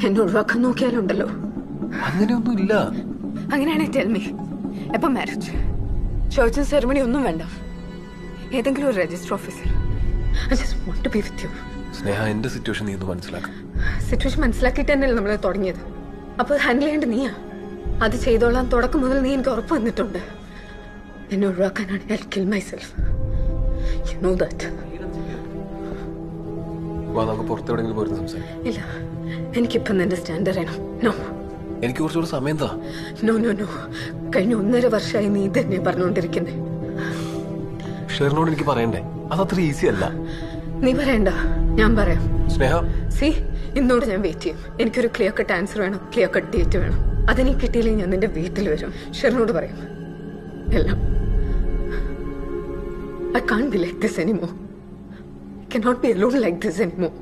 എന്നെ ഒഴിവാക്കാൻ നോക്കിയാലുണ്ടല്ലോ. അങ്ങനെയൊന്നും ഇല്ല. അങ്ങനെയാണെങ്കിൽ ടെൽ മീ, എപ്പം മാരേജ്? ചർച്ചും സെറമണി ഒന്നും വേണ്ട, ഏതെങ്കിലും ഒരു രജിസ്റ്റർ ഓഫീസിൽ. I just want to be with you. സ്നേഹ, എന്റെ സിറ്റുവേഷൻ നീ ഒന്ന് മനസ്സിലാക്കാം. സിറ്റുവേഷൻ മനസ്സിലാക്കിയിട്ട് തന്നെയല്ലേ നമ്മൾ തുടങ്ങിയത്. അപ്പോൾ ഹാൻഡിൽ ചെയ്യേണ്ട നീയാ. അത് ചെയ്തോളാം തുടക്കം മുതൽ നീ എനിക്ക് ഉറപ്പ് വന്നിട്ടുണ്ട്. എന്നെ ഒഴിവാക്കാനാണ് I'll kill myself. You know that. നമുക്ക് പുറത്തെവിടെങ്കിലും പോയിരുന്നു സംസാരിക്കാം. ഇല്ല, എനിക്കിപ്പം നിന്റെ സ്റ്റാൻഡ് അറിയണം. നോ, എനിക്ക് കുറച്ചുകൂടെ സമയം താ. നോ നോ നോ, കഴിഞ്ഞ 1.5 വർഷമായി നീ തന്നെ പറഞ്ഞുകൊണ്ടിരിക്കുന്നേ. ഷെറിനോട് എനിക്ക് പറയണ്ടേ? അതത്ര ഈസി അല്ല. നീ പറയണ്ട, ഞാൻ പറയാം. സ്നേഹ, സി, ഇന്നോട് ഞാൻ വെയിറ്റ് ചെയ്യും. എനിക്കൊരു ക്ലിയർ കട്ട് ആൻസർ വേണം, ക്ലിയർ കട്ട് ഡേറ്റ് വേണം. അതെനിക്ക് കിട്ടിയില്ലെങ്കിൽ ഞാൻ നിന്റെ വീട്ടിൽ വരും, ഷെറിനോട് പറയും എല്ലാം. I can't be like this anymore. I cannot be alone like this anymore.